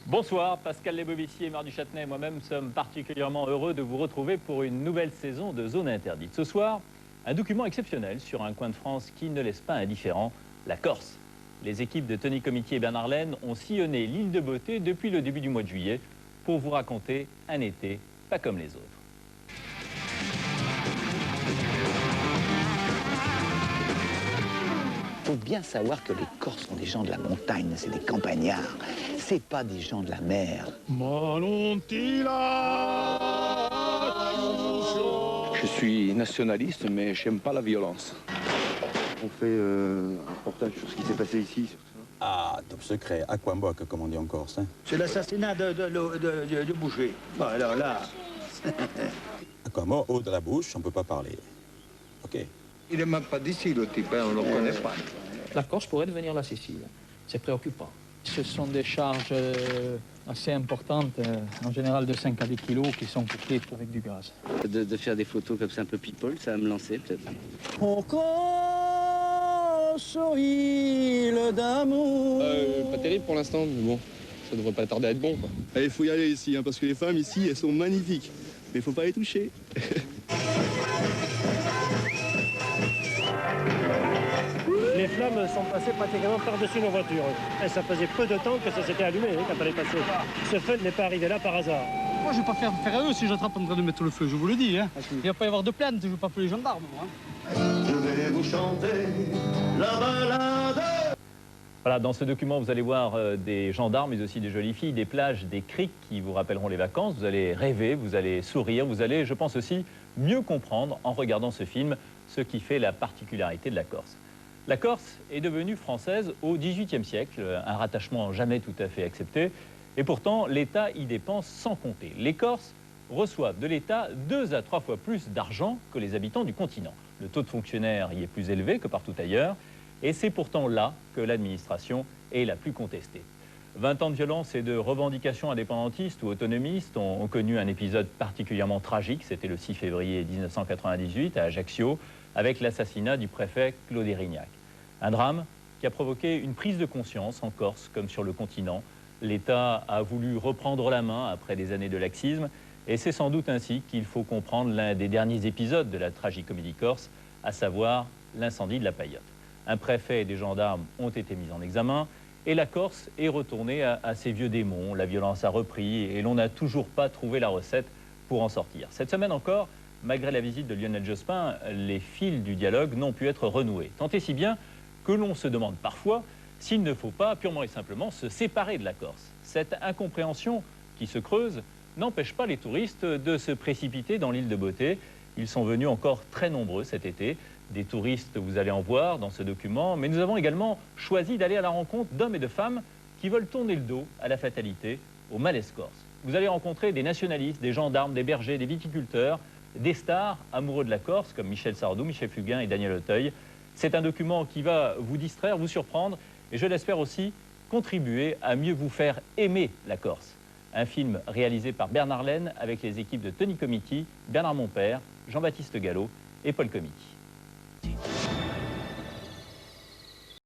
Bonsoir, Pascal Lebovici et Marc Duchâtenay et moi-même sommes particulièrement heureux de vous retrouver pour une nouvelle saison de Zone Interdite. Ce soir, un document exceptionnel sur un coin de France qui ne laisse pas indifférent, la Corse. Les équipes de Tony Comiti et Bernard Laine ont sillonné l'île de Beauté depuis le début du mois de juillet pour vous raconter un été pas comme les autres. Il faut bien savoir que les Corses sont des gens de la montagne, c'est des campagnards. C'est pas des gens de la mer. Je suis nationaliste, mais j'aime pas la violence. On fait un reportage sur ce qui s'est passé ici. Sur ça. Ah, top secret, aquamboc, comme on dit en Corse. Hein. C'est l'assassinat de Boucher. Bon, alors là... Aquamot, haut de la bouche, on peut pas parler. Ok. Il est même pas d'ici, le type, hein, on le connaît pas. La Corse pourrait devenir la Sicile. C'est préoccupant. Ce sont des charges assez importantes, en général de 5 à 10 kilos, qui sont coupées avec du gaz. De faire des photos comme ça un peu people, ça va me lancer peut-être. On Corse, île d'amour. Pas terrible pour l'instant, mais bon, ça devrait pas tarder à être bon, quoi. Il faut y aller ici, hein, parce que les femmes ici, elles sont magnifiques. Mais il faut pas les toucher. Les flammes sont passées pratiquement par-dessus nos voitures. Et ça faisait peu de temps que ça s'était allumé quand elle est passée. Ce feu n'est pas arrivé là par hasard. Moi, je vais pas faire à eux si j'attrape en train de mettre le feu, je vous le dis. Hein. Il va pas y avoir de plainte, je vais pas appeler les gendarmes. Moi, hein. Je vais vous chanter la balade. Voilà, dans ce document, vous allez voir des gendarmes, mais aussi des jolies filles, des plages, des criques qui vous rappelleront les vacances. Vous allez rêver, vous allez sourire, vous allez, je pense aussi, mieux comprendre en regardant ce film ce qui fait la particularité de la Corse. La Corse est devenue française au XVIIIe siècle, un rattachement jamais tout à fait accepté, et pourtant l'État y dépense sans compter. Les Corses reçoivent de l'État 2 à 3 fois plus d'argent que les habitants du continent. Le taux de fonctionnaires y est plus élevé que partout ailleurs, et c'est pourtant là que l'administration est la plus contestée. 20 ans de violence et de revendications indépendantistes ou autonomistes ont connu un épisode particulièrement tragique, c'était le 6 février 1998 à Ajaccio, avec l'assassinat du préfet Claude Érignac. Un drame qui a provoqué une prise de conscience en Corse comme sur le continent. L'État a voulu reprendre la main après des années de laxisme et c'est sans doute ainsi qu'il faut comprendre l'un des derniers épisodes de la tragicomédie corse, à savoir l'incendie de la Paillote. Un préfet et des gendarmes ont été mis en examen et la Corse est retournée à ses vieux démons. La violence a repris et l'on n'a toujours pas trouvé la recette pour en sortir. Cette semaine encore, malgré la visite de Lionel Jospin, les fils du dialogue n'ont pu être renoués. Tant et si bien que l'on se demande parfois s'il ne faut pas purement et simplement se séparer de la Corse. Cette incompréhension qui se creuse n'empêche pas les touristes de se précipiter dans l'île de Beauté. Ils sont venus encore très nombreux cet été. Des touristes, vous allez en voir dans ce document, mais nous avons également choisi d'aller à la rencontre d'hommes et de femmes qui veulent tourner le dos à la fatalité, au malaise corse. Vous allez rencontrer des nationalistes, des gendarmes, des bergers, des viticulteurs, des stars amoureux de la Corse comme Michel Sardou, Michel Fugain et Daniel Auteuil. C'est un document qui va vous distraire, vous surprendre et je l'espère aussi contribuer à mieux vous faire aimer la Corse. Un film réalisé par Bernard Laine avec les équipes de Tony Comiti, Bernard Monpère, Jean-Baptiste Gallo et Paul Comiti.